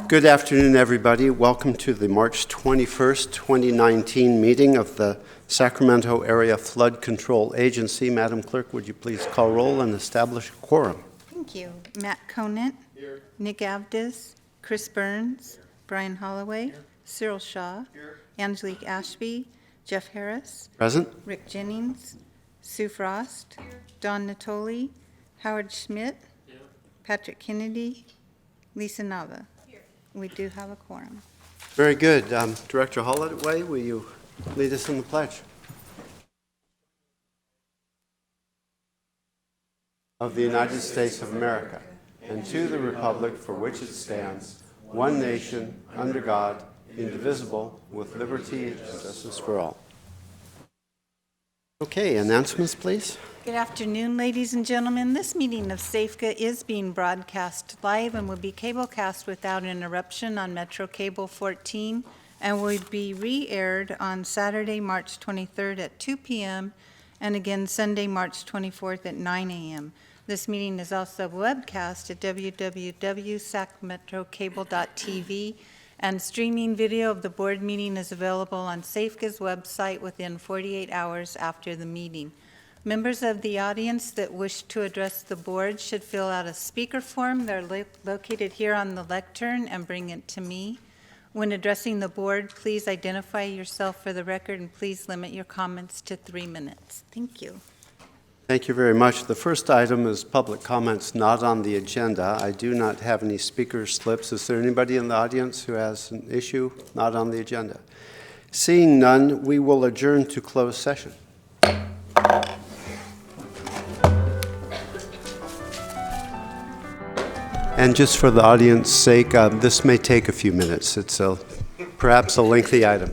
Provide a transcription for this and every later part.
Good afternoon, everybody. Welcome to the March 21st, 2019 meeting of the Sacramento Area Flood Control Agency. Madam Clerk, would you please call roll and establish a quorum? Thank you. Matt Conant. Here. Nick Avdis. Chris Burns. Here. Brian Holloway. Here. Cyril Shaw. Here. Angelique Ashby. Jeff Harris. Present. Rick Jennings. Sue Frost. Here. Don Natoli. Howard Schmidt. Here. Patrick Kennedy. Lisa Nava. Here. We do have a quorum. Very good. Director Holloway, will you lead us in the pledge? Of the United States of America, and to the republic for which it stands, one nation, under God, indivisible, with liberty and justice for all. Okay, announcements, please. Good afternoon, ladies and gentlemen. This meeting of SAFCA is being broadcast live and will be cablecast without interruption on Metro Cable 14 and will be re-aired on Saturday, March 23rd at 2 p.m. and again Sunday, March 24th at 9 a.m. This meeting is also webcast at www.sacmetrocable.tv, and streaming video of the board meeting is available on SAFCA's website within 48 hours after the meeting. Members of the audience that wish to address the board should fill out a speaker form. They're located here on the lectern and bring it to me. When addressing the board, please identify yourself for the record and please limit your comments to 3 minutes. Thank you. Thank you very much. The first item is public comments not on the agenda. I do not have any speaker slips. Is there anybody in the audience who has an issue not on the agenda? Seeing none, we will adjourn to closed session. And just for the audience's sake, this may take a few minutes. It's perhaps a lengthy item.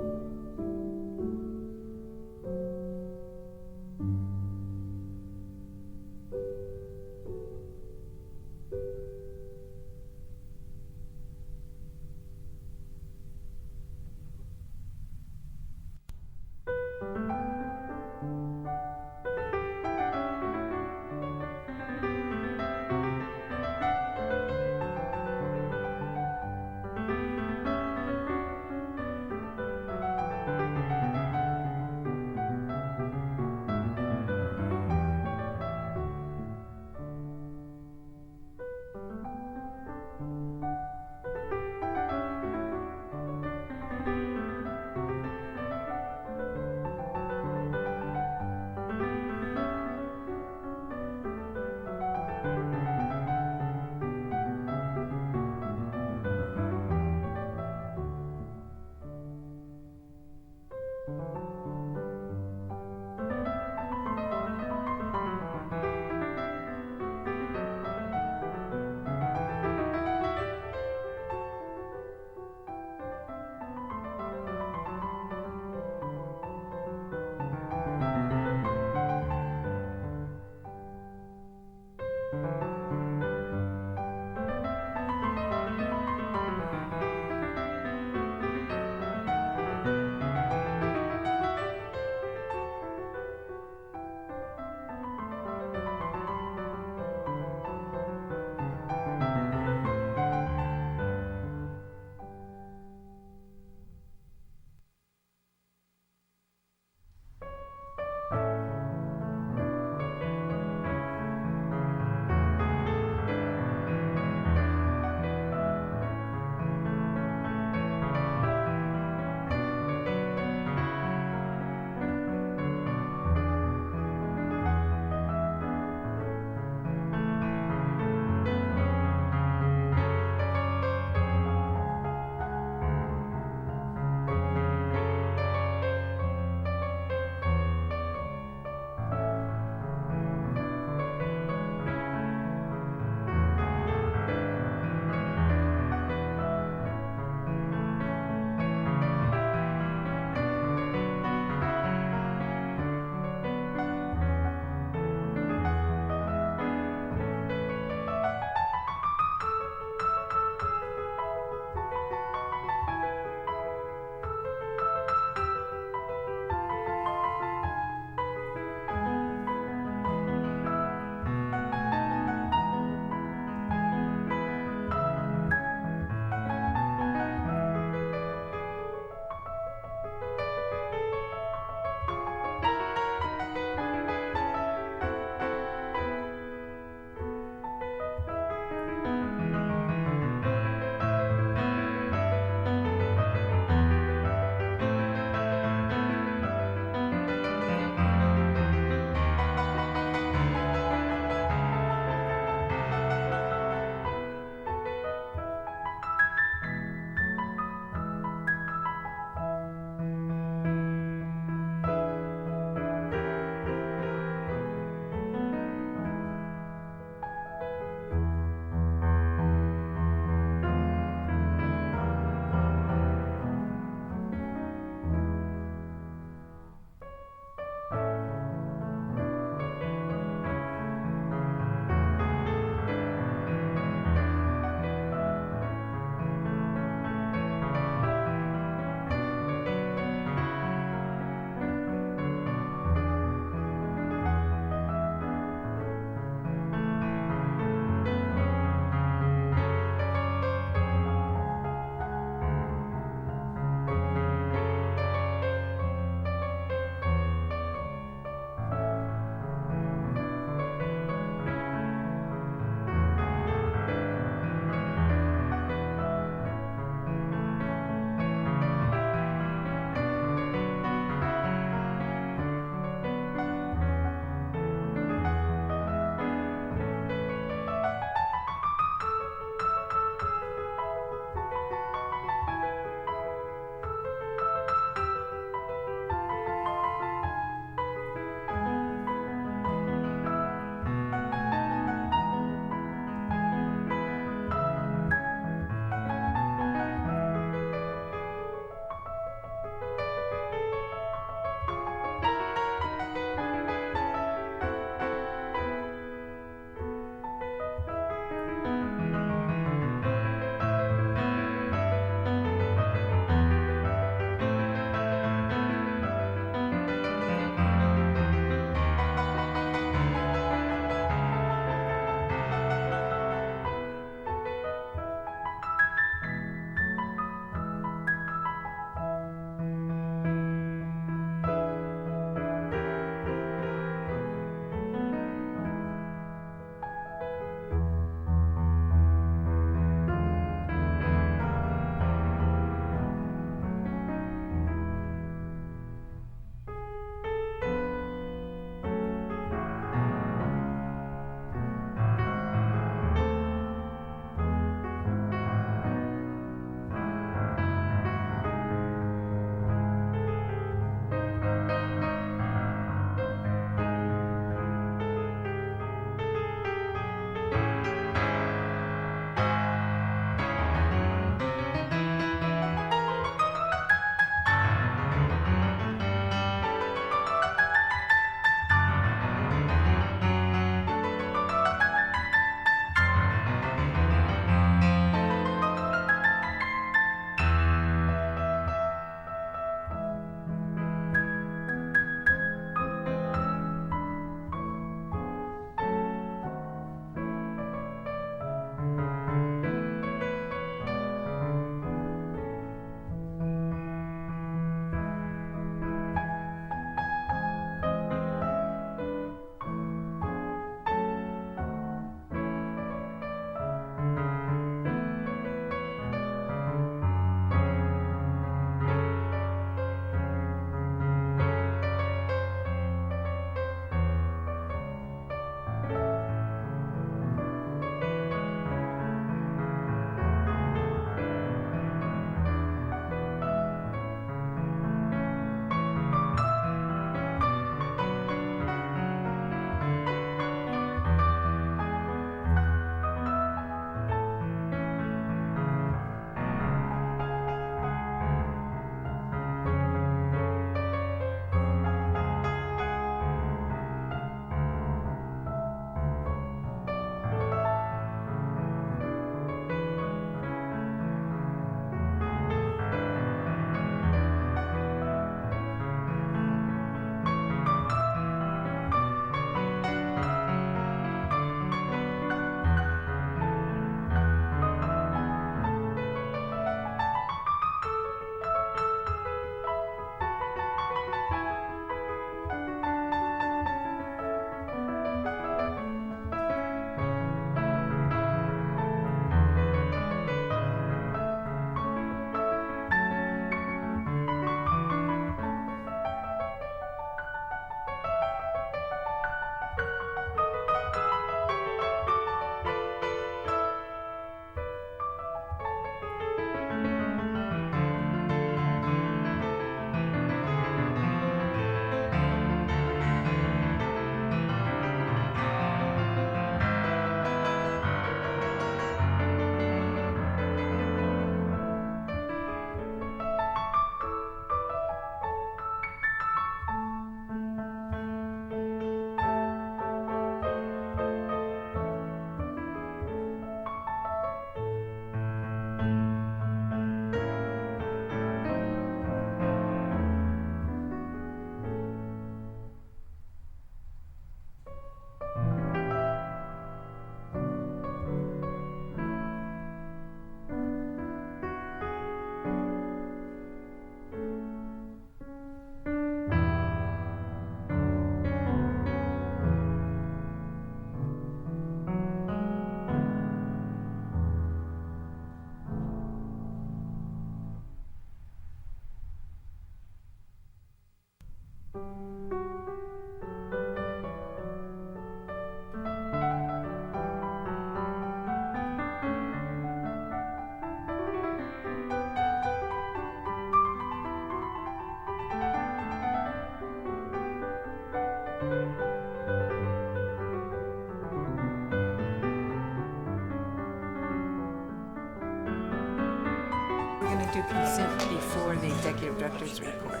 do consent before the executive director's report.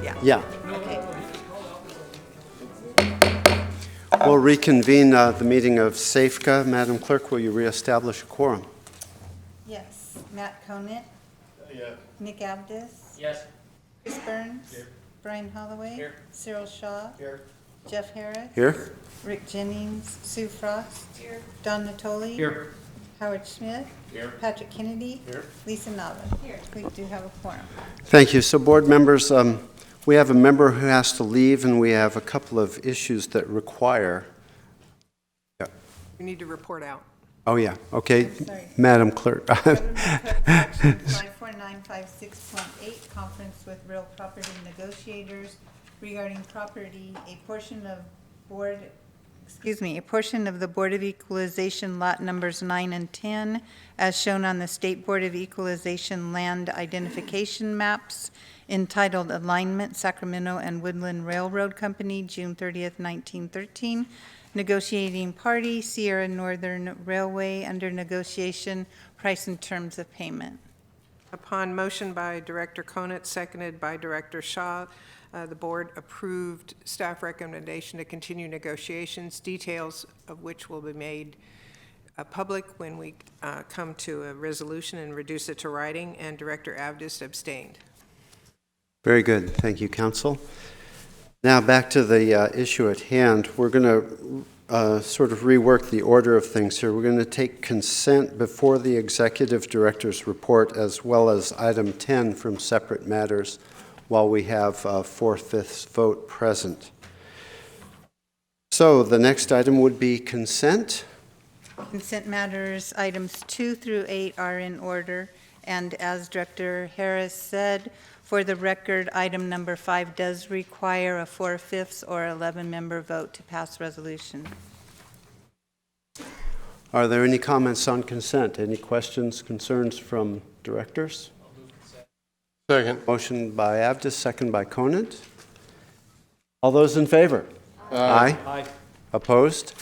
Yeah. Yeah. Okay. We'll reconvene the meeting of SAFCA. Madam Clerk, will you reestablish a quorum? Yes. Matt Conant. Yes. Nick Abdis. Yes. Chris Burns. Here. Brian Holloway. Here. Cyril Shaw. Here. Jeff Harris. Here? Rick Jennings. Sue Frost. Here. Don Natoli. Here. Howard Schmidt. Here. Patrick Kennedy. Here. Lisa Nava. Here. We do have a quorum. Thank you. So, board members, we have a member who has to leave, and we have a couple of issues that require. We need to report out. Oh, yeah. Okay. Sorry. Madam Clerk. Government Code Section 54956.8, conference with real property negotiators regarding property, a portion of the Board of Equalization lot numbers 9 and 10, as shown on the State Board of Equalization land identification maps, entitled Alignment, Sacramento and Woodland Railroad Company, June 30th, 1913. Negotiating party, Sierra Northern Railway, under negotiation, price and terms of payment. Upon motion by Director Conant, seconded by Director Shaw, the board approved staff recommendation to continue negotiations, details of which will be made public when we come to a resolution and reduce it to writing, and Director Abdis abstained. Very good. Thank you, Council. Now, back to the issue at hand. We're going to sort of rework the order of things here. We're going to take consent before the Executive Director's report, as well as item 10 from separate matters, while we have 4/5 vote present. So the next item would be consent. Consent matters, items 2 through 8 are in order, and as Director Harris said, for the record, item number 5 does require a 4/5 or 11-member vote to pass resolution. Are there any comments on consent? Any questions, concerns from directors? Second. Motion by Abdis, second by Conant. All those in favor? Aye. Aye. Opposed?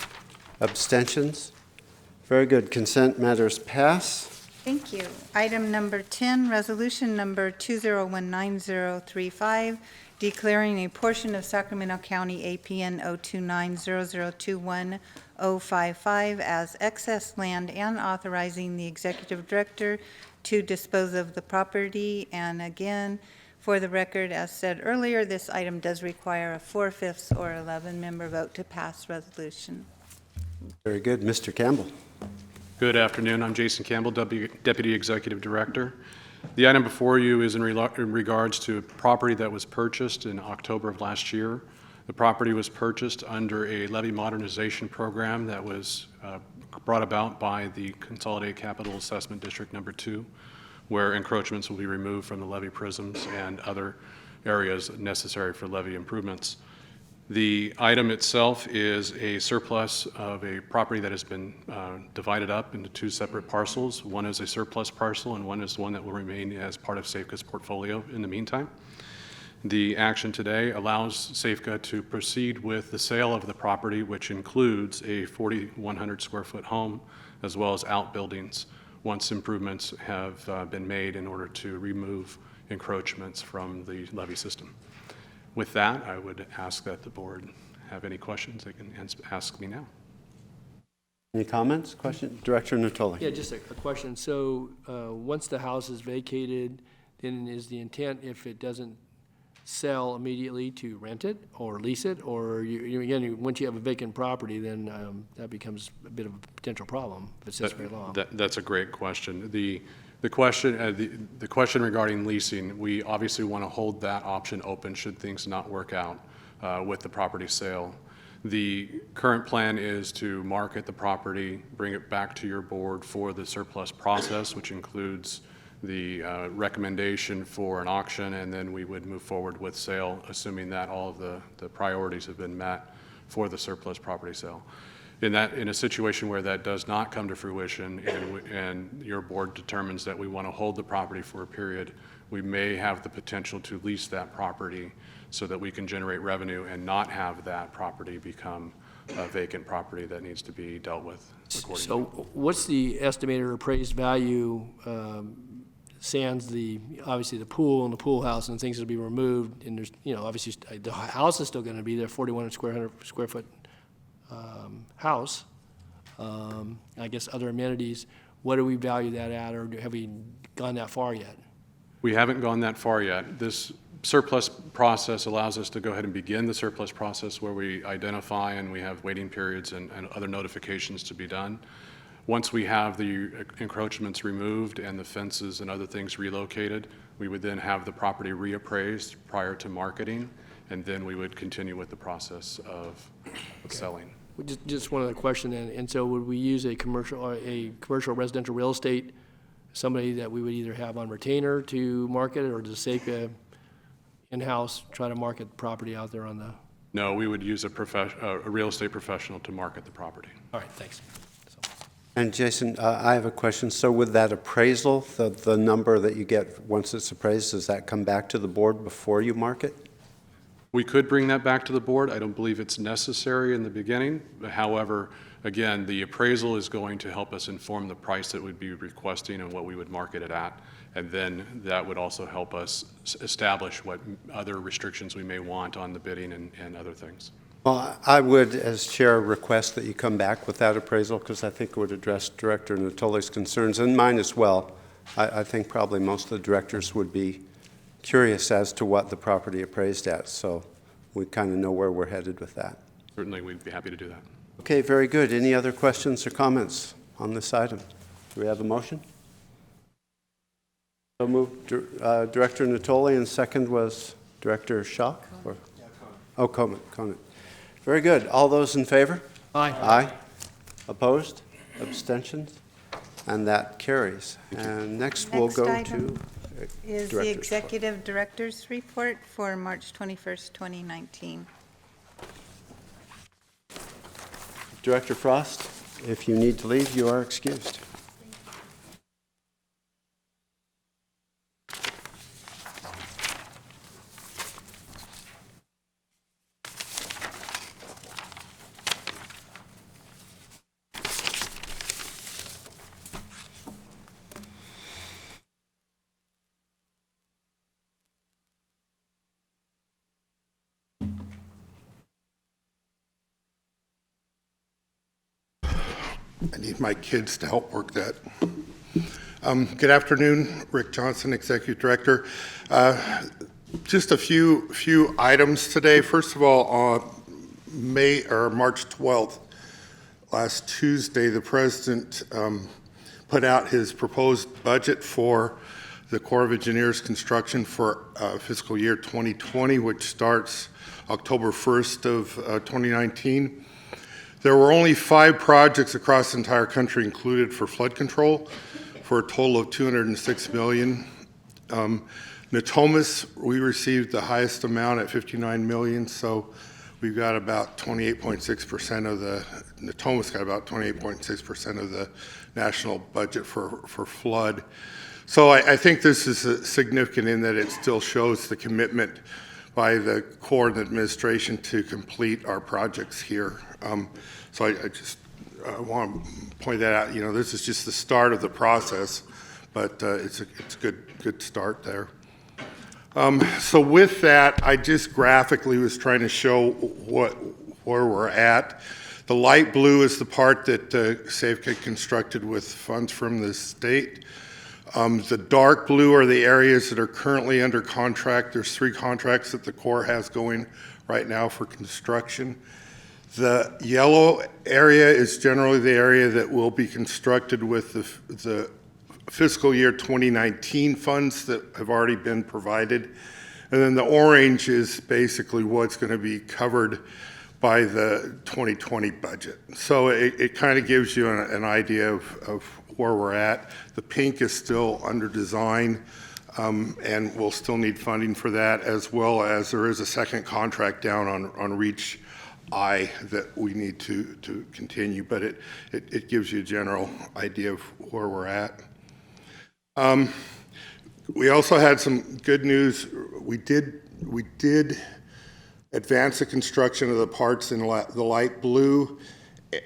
Abstentions? Very good. Consent matters pass. Thank you. Item number 10, resolution number 2019035, declaring a portion of Sacramento County APN 0290021-055 as excess land and authorizing the executive director to dispose of the property. And again, for the record, as said earlier, this item does require a 4/5 or 11-member vote to pass resolution. Very good. Mr. Campbell. Good afternoon. I'm Jason Campbell, Deputy Executive Director. The item before you is in regards to a property that was purchased in October of last year. The property was purchased under a levy modernization program that was brought about by the Consolidated Capital Assessment District Number 2, where encroachments will be removed from the levy prisms and other areas necessary for levy improvements. The item itself is a surplus of a property that has been divided up into 2 separate parcels. One is a surplus parcel, and one is one that will remain as part of SAFCA's portfolio in the meantime. The action today allows SAFCA to proceed with the sale of the property, which includes a 4,100 square foot home, as well as outbuildings, once improvements have been made in order to remove encroachments from the levy system. With that, I would ask that the board have any questions. They can ask me now. Any comments, questions? Director Natoli. Yeah, just a question. So once the house is vacated, then is the intent, if it doesn't sell immediately, to rent it or lease it? Or again, once you have a vacant property, then that becomes a bit of a potential problem if it sits very long. That's a great question. The question regarding leasing, we obviously want to hold that option open should things not work out with the property sale. The current plan is to market the property, bring it back to your board for the surplus process, which includes the recommendation for an auction, and then we would move forward with sale, assuming that all of the priorities have been met for the surplus property sale. In a situation where that does not come to fruition and your board determines that we want to hold the property for a period, we may have the potential to lease that property so that we can generate revenue and not have that property become a vacant property that needs to be dealt with accordingly. So what's the estimated or appraised value sans obviously the pool and the pool house and things will be removed, and there's, obviously the house is still gonna be there, 4,100 square foot house. I guess other amenities, what do we value that at, or have we gone that far yet? We haven't gone that far yet. This surplus process allows us to go ahead and begin the surplus process where we identify and we have waiting periods and other notifications to be done. Once we have the encroachments removed and the fences and other things relocated, we would then have the property reappraised prior to marketing, and then we would continue with the process of selling. Just one other question then, and so would we use a commercial residential real estate, somebody that we would either have on retainer to market it, or does SAFCA in-house try to market the property out there on the? No, we would use a real estate professional to market the property. All right, thanks. And Jason, I have a question. So with that appraisal, the number that you get once it's appraised, does that come back to the board before you market? We could bring that back to the board. I don't believe it's necessary in the beginning. However, again, the appraisal is going to help us inform the price that we'd be requesting and what we would market it at. And then that would also help us establish what other restrictions we may want on the bidding and other things. Well, I would, as chair, request that you come back with that appraisal, because I think it would address Director Natoli's concerns, and mine as well. I think probably most of the directors would be curious as to what the property appraised at, so we kind of know where we're headed with that. Certainly, we'd be happy to do that. Okay, very good. Any other questions or comments on this item? Do we have a motion? So moved, Director Natoli, and second was Director Shaw? Or? Oh, Conant. Very good. All those in favor? Aye. Aye. Opposed? Abstentions? And that carries. And next we'll go Next to item is the Director's report. Executive Director's Report for March 21st, 2019. Director Frost, if you need to leave, you are excused. I need my kids to help work that. Good afternoon, Rick Johnson, Executive Director. Just a few items today. First of all, on March 12th, last Tuesday, the President put out his proposed budget for the Corps of Engineers construction for fiscal year 2020, which starts October 1st of 2019. There were only 5 projects across the entire country included for flood control, for a total of $206 million. Natomas, we received the highest amount at $59 million, so we've got about 28.6% of the, Natomas got about 28.6% of the national budget for flood. So I think this is significant in that it still shows the commitment by the Corps and the administration to complete our projects here. So I just want to point that out. You know, this is just the start of the process, but it's a good start there. So with that, I just graphically was trying to show where we're at. The light blue is the part that SAFCA constructed with funds from the state. The dark blue are the areas that are currently under contract. There's 3 contracts that the Corps has going right now for construction. The yellow area is generally the area that will be constructed with the fiscal year 2019 funds that have already been provided. And then the orange is basically what's going to be covered by the 2020 budget. So it kind of gives you an idea of where we're at. The pink is still under design, and we'll still need funding for that, as well as there is a second contract down on Reach I that we need to continue, but it gives you a general idea of where we're at. We also had some good news. We did advance the construction of the parts in the light blue,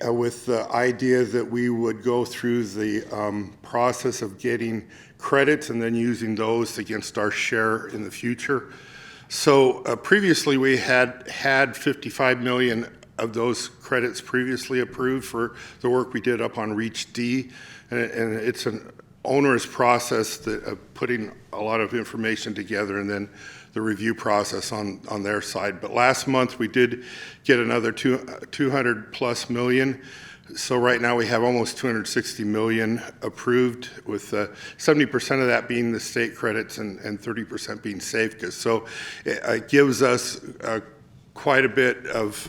with the idea that we would go through the process of getting credits and then using those against our share in the future. So previously we had 55 million of those credits previously approved for the work we did up on Reach D, and it's an onerous process that of putting a lot of information together and then the review process on their side. But last month we did get another 200 plus million. So right now we have almost 260 million approved, with 70% of that being the state credits and 30% being SAFCA. So it gives us quite a bit of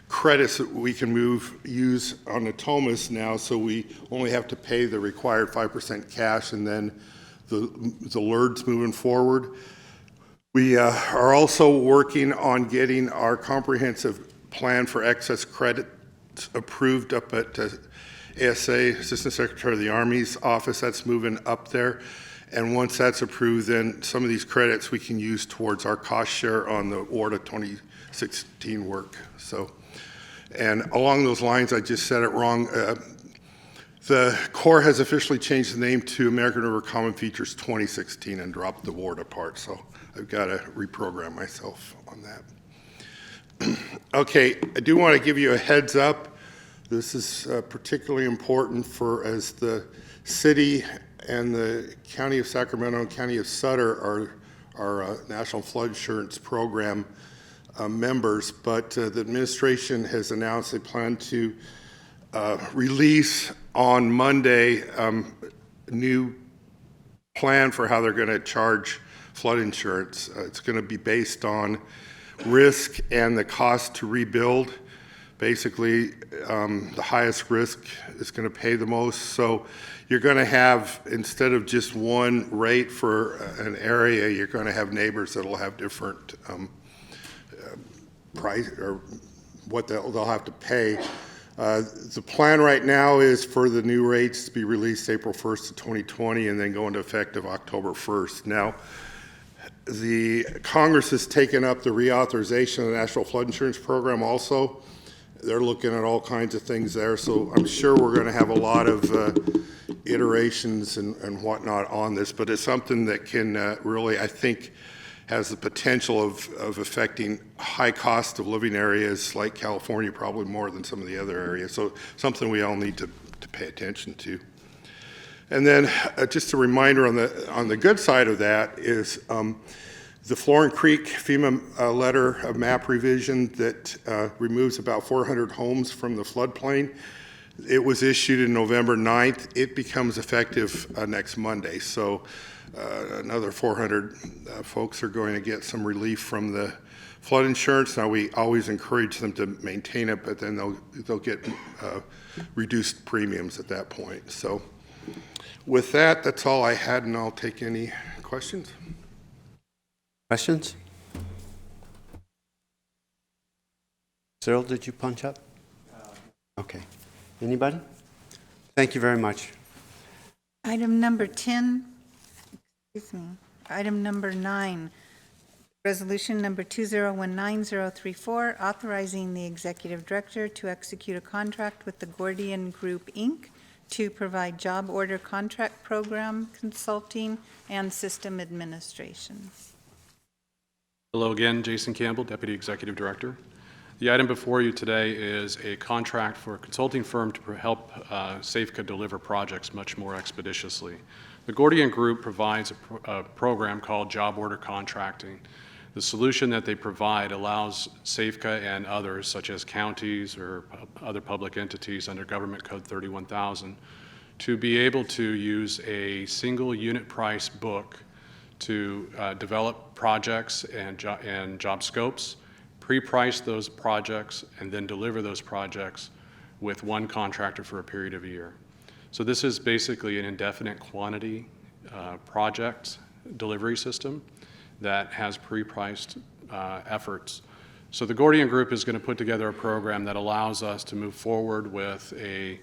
credits that we can use on Natomas now, so we only have to pay the required 5% cash and then the LERDs moving forward. We are also working on getting our comprehensive plan for excess credit approved up at ASA, Assistant Secretary of the Army's office. That's moving up there. And once that's approved, then some of these credits we can use towards our cost share on the WARDA 2016 work. So, and along those lines, I just said it wrong. The Corps has officially changed the name to American River Common Features 2016 and dropped the WARDA part. So I've got to reprogram myself on that. Okay, I do want to give you a heads up. This is particularly important for, as the city and the County of Sacramento and County of Sutter are our National Flood Insurance Program members, but the administration has announced they plan to release on Monday a new plan for how they're going to charge flood insurance. It's going to be based on risk and the cost to rebuild. Basically, the highest risk is going to pay the most. So you're going to have, instead of just one rate for an area, you're going to have neighbors that will have different price or what they'll have to pay. The plan right now is for the new rates to be released April 1st of 2020 and then go into effect of October 1st. Now, the Congress has taken up the reauthorization of the National Flood Insurance Program also. They're looking at all kinds of things there, so I'm sure we're going to have a lot of iterations and whatnot on this, but it's something that can really, I think, has the potential of affecting high cost of living areas like California, probably more than some of the other areas. So something we all need to pay attention to. And then just a reminder on the good side of that is the Florin Creek FEMA letter of map revision that removes about 400 homes from the floodplain. It was issued in November 9th. It becomes effective next Monday. So another 400 folks are going to get some relief from the flood insurance. Now, we always encourage them to maintain it, but then they'll get reduced premiums at that point. So with that, that's all I had, and I'll take any questions. Questions? Cyril, did you punch up? Okay. Anybody? Thank you very much. Item number 10, item number 9, resolution number 2019034, authorizing the executive director to execute a contract with the Gordian Group, Inc. to provide job order contract program consulting and system administration. Hello again, Jason Campbell, Deputy Executive Director. The item before you today is a contract for a consulting firm to help SAFCA deliver projects much more expeditiously. The Gordian Group provides a program called Job Order Contracting. The solution that they provide allows SAFCA and others, such as counties or other public entities under Government Code 31,000, to be able to use a single unit price book to develop projects and job scopes, pre-price those projects, and then deliver those projects with one contractor for a period of a year. So this is basically an indefinite quantity project delivery system that has pre-priced efforts. So the Gordian Group is going to put together a program that allows us to move forward with a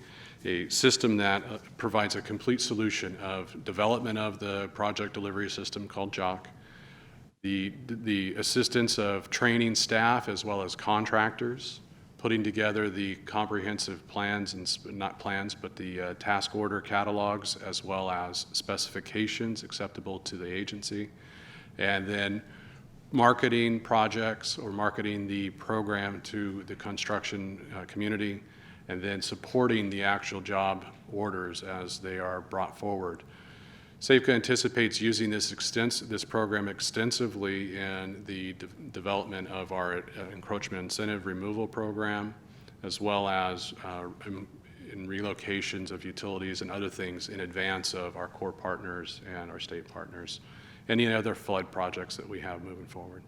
system that provides a complete solution of development of the project delivery system called JOC, the assistance of training staff as well as contractors, putting together the comprehensive plans, and not plans, but the task order catalogs, as well as specifications acceptable to the agency, and then marketing projects or marketing the program to the construction community, and then supporting the actual job orders as they are brought forward. SAFCA anticipates using this program extensively in the development of our encroachment incentive removal program, as well as in relocations of utilities and other things in advance of our core partners and our state partners, any other flood projects that we have moving forward.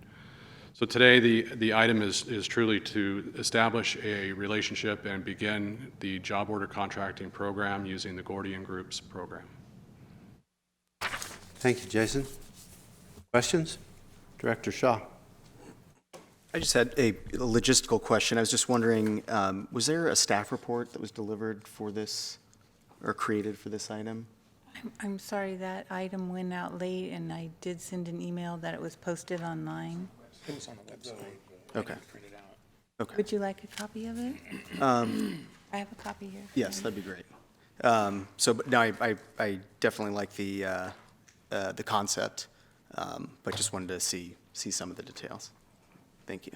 So today, the item is truly to establish a relationship and begin the job order contracting program using the Gordian Group's program. Thank you, Jason. Questions? Director Shaw. I just had a logistical question. I was just wondering, was there a staff report that was delivered for this or created for this item? I'm sorry, that item went out late, and I did send an email that it was posted online. It was on the website. Okay. Printed out. Okay. Would you like a copy of it? I have a copy here. Yes, that'd be great. But no, I definitely like the concept, but just wanted to see some of the details. Thank you.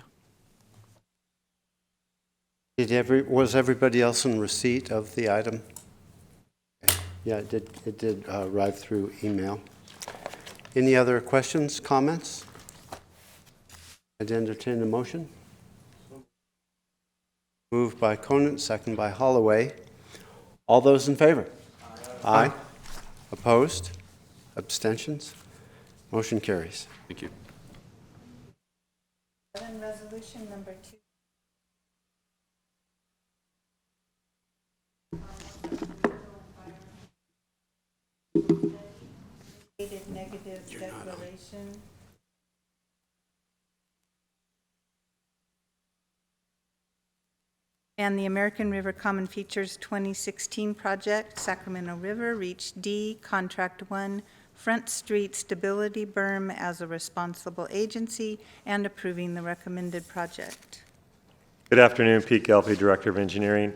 Was everybody else in receipt of the item? Yeah, it did arrive through email. Any other questions, comments? I'd entertain a motion. Moved by Conant, second by Holloway. All those in favor? Aye. Opposed? Abstentions? Motion carries. Thank you. Then resolution number 2. Negative declaration. And the American River Common Features 2016 project, Sacramento River, reached D, Contract 1, Front Street Stability Berm as a responsible agency, and approving the recommended project. Good afternoon, Pete Gelfi, Director of Engineering.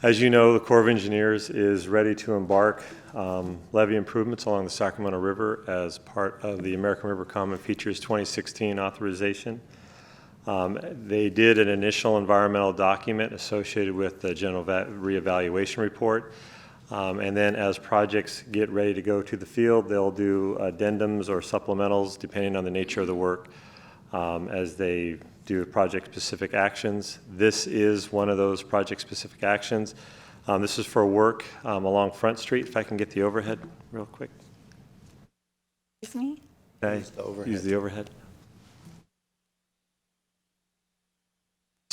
As you know, the Corps of Engineers is ready to embark levee improvements along the Sacramento River as part of the American River Common Features 2016 authorization. They did an initial environmental document associated with the general reevaluation report. And then as projects get ready to go to the field, they'll do addendums or supplementals depending on the nature of the work as they do project-specific actions. This is one of those project-specific actions. This is for work along Front Street. If I can get the overhead real quick. Excuse me? Okay. Use the overhead.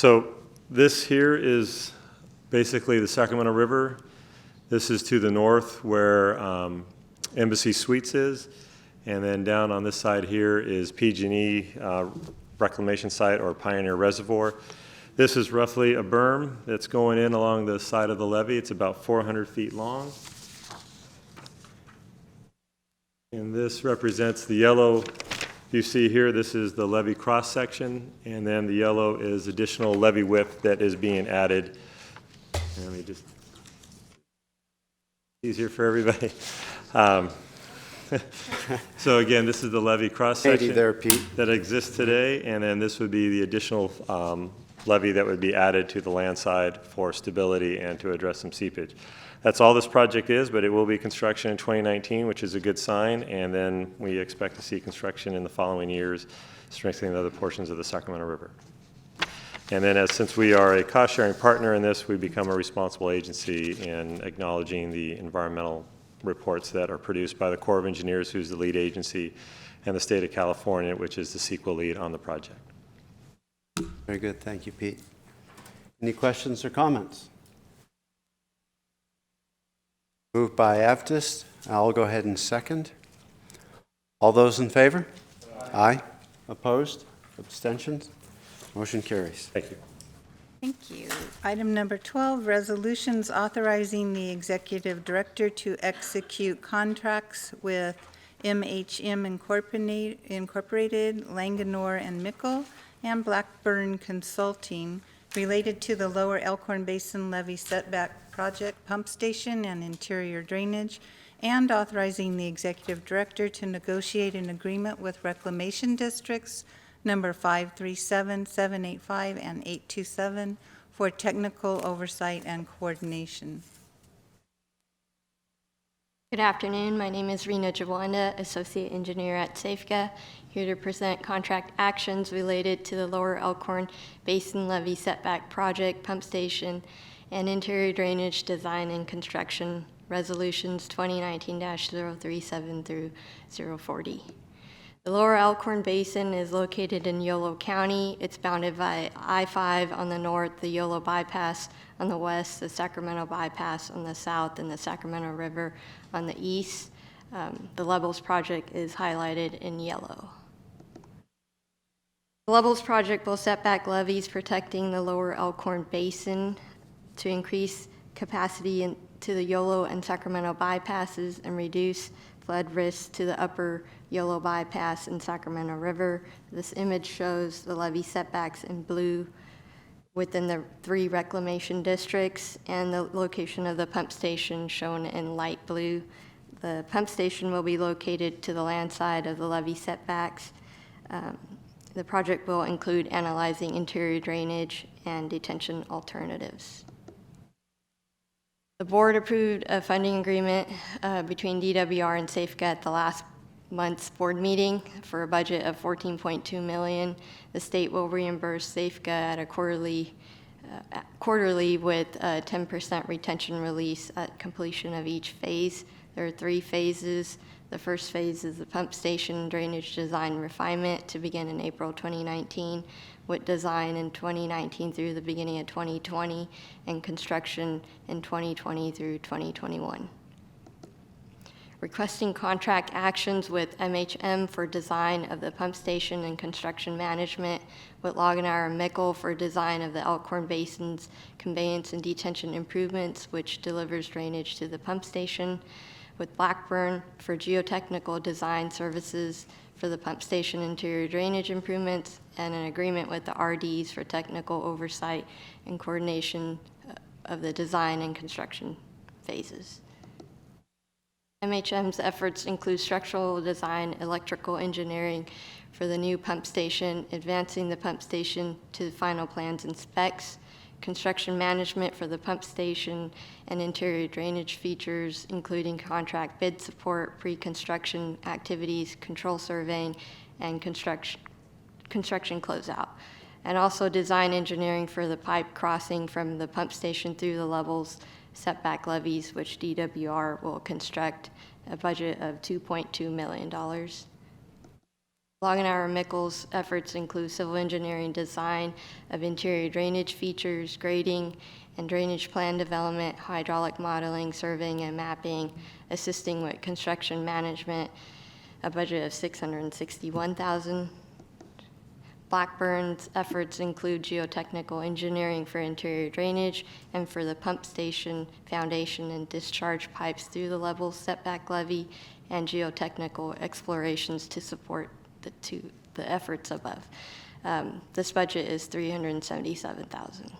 So this here is basically the Sacramento River. This is to the north where Embassy Suites is. And then down on this side here is PG&E reclamation site or Pioneer Reservoir. This is roughly a berm that's going in along the side of the levee. It's about 400 feet long. And this represents the yellow you see here. This is the levee cross section, and then the yellow is additional levee width that is being added. And let me just, easier for everybody. So again, this is the levee cross section there, Pete. that exists today, and then this would be the additional levee that would be added to the land side for stability and to address some seepage. That's all this project is, but it will be construction in 2019, which is a good sign, and then we expect to see construction in the following years, strengthening other portions of the Sacramento River. And then since we are a cost-sharing partner in this, we become a responsible agency in acknowledging the environmental reports that are produced by the Corps of Engineers, who's the lead agency, and the state of California, which is the CEQA lead on the project. Very good. Thank you, Pete. Any questions or comments? Moved by Avdist. I'll go ahead and second. All those in favor? Aye. Opposed? Abstentions? Motion carries. Thank you. Thank you. Item number 12, resolutions authorizing the executive director to execute contracts with MHM Incorporated, Langanore and Mickle, and Blackburn Consulting related to the Lower Elkhorn Basin Levee Setback Project Pump Station and interior drainage, and authorizing the executive director to negotiate an agreement with reclamation districts number 537, 785, and 827 for technical oversight and coordination. Good afternoon. My name is Rena Jawanda, Associate Engineer at Safeca, here to present contract actions related to the Lower Elkhorn Basin Levee Setback Project Pump Station and Interior Drainage Design and Construction Resolutions 2019-037 through 040. The Lower Elkhorn Basin is located in Yolo County. It's bounded by I-5 on the north, the Yolo Bypass on the west, the Sacramento Bypass on the south, and the Sacramento River on the east. The Levels project is highlighted in yellow. The Levels project will set back levees protecting the Lower Elkhorn Basin to increase capacity to the Yolo and Sacramento bypasses and reduce flood risks to the upper Yolo Bypass and Sacramento River. This image shows the levee setbacks in blue within the 3 reclamation districts and the location of the pump station shown in light blue. The pump station will be located to the land side of the levee setbacks. The project will include analyzing interior drainage and detention alternatives. The board approved a funding agreement between DWR and Safeca at the last month's board meeting for a budget of $14.2 million. The state will reimburse Safeca at a quarterly with a 10% retention release at completion of each phase. There are 3 phases. The first phase is the pump station drainage design refinement to begin in April 2019, with design in 2019 through the beginning of 2020, and construction in 2020 through 2021. Requesting contract actions with MHM for design of the pump station and construction management, with Loganair and Mickle for design of the Elkhorn Basin's conveyance and detention improvements, which delivers drainage to the pump station, with Blackburn for geotechnical design services for the pump station interior drainage improvements, and an agreement with the RDs for technical oversight and coordination of the design and construction phases. MHM's efforts include structural design, electrical engineering for the new pump station, advancing the pump station to the final plans and specs, construction management for the pump station and interior drainage features, including contract bid support, pre-construction activities, control surveying, and construction closeout. And also design engineering for the pipe crossing from the pump station through the levels setback levees, which DWR will construct, a budget of $2.2 million. Loganair and Mickle's efforts include civil engineering design of interior drainage features, grading and drainage plan development, hydraulic modeling, surveying and mapping, assisting with construction management, a budget of $661,000. Blackburn's efforts include geotechnical engineering for interior drainage and for the pump station foundation and discharge pipes through the level setback levee, and geotechnical explorations to support the efforts above. This budget is $377,000.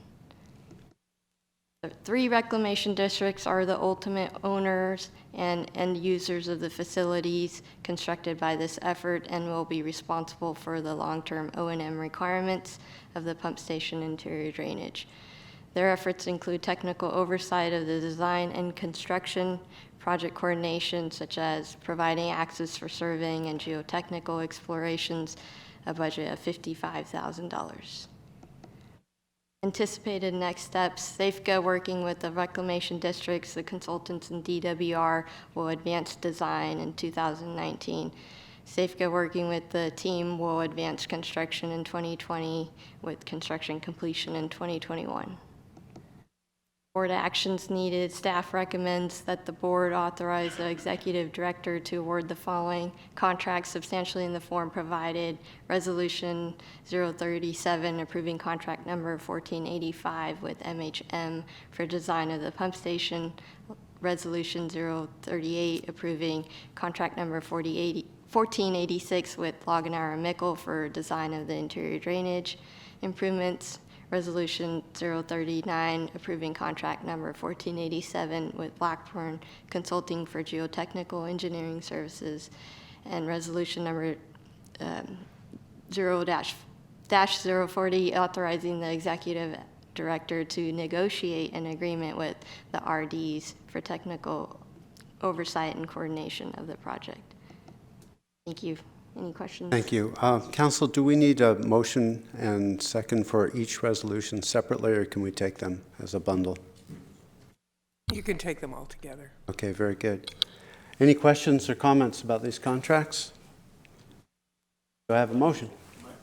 The 3 reclamation districts are the ultimate owners and end users of the facilities constructed by this effort and will be responsible for the long-term O&M requirements of the pump station interior drainage. Their efforts include technical oversight of the design and construction, project coordination such as providing access for surveying and geotechnical explorations, a budget of $55,000. Anticipated next steps: Safeca, working with the reclamation districts, the consultants, and DWR, will advance design in 2019. Safeca, working with the team, will advance construction in 2020, with construction completion in 2021. Board actions needed. Staff recommends that the board authorize the executive director to award the following contracts substantially in the form provided. Resolution 037 approving contract number 1485 with MHM for design of the pump station. Resolution 038 approving contract number 1486 with Loganair and Mickle for design of the interior drainage improvements. Resolution 039, approving contract number 1487 with Blackburn Consulting for geotechnical engineering services, and resolution number 0-040, authorizing the executive director to negotiate an agreement with the RDs for technical oversight and coordination of the project. Thank you. Any questions? Thank you. Council, do we need a motion and second for each resolution separately, or can we take them as a bundle? You can take them all together. Okay, very good. Any questions or comments about these contracts? Do I have a motion?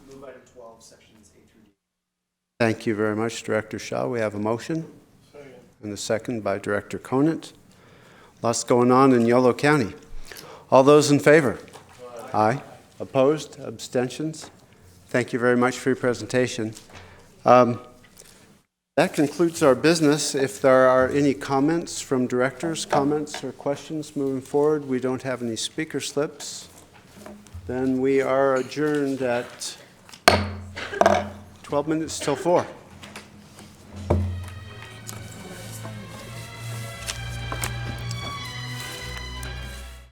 Move item 12, sections A through D. Thank you very much, Director Shaw. We have a motion. And a second by Director Conant. Lots going on in Yolo County. All those in favor? Aye. Opposed? Abstentions? Thank you very much for your presentation. That concludes our business. If there are any comments from directors, comments or questions moving forward, we don't have any speaker slips. Then we are adjourned at 12 minutes till 4.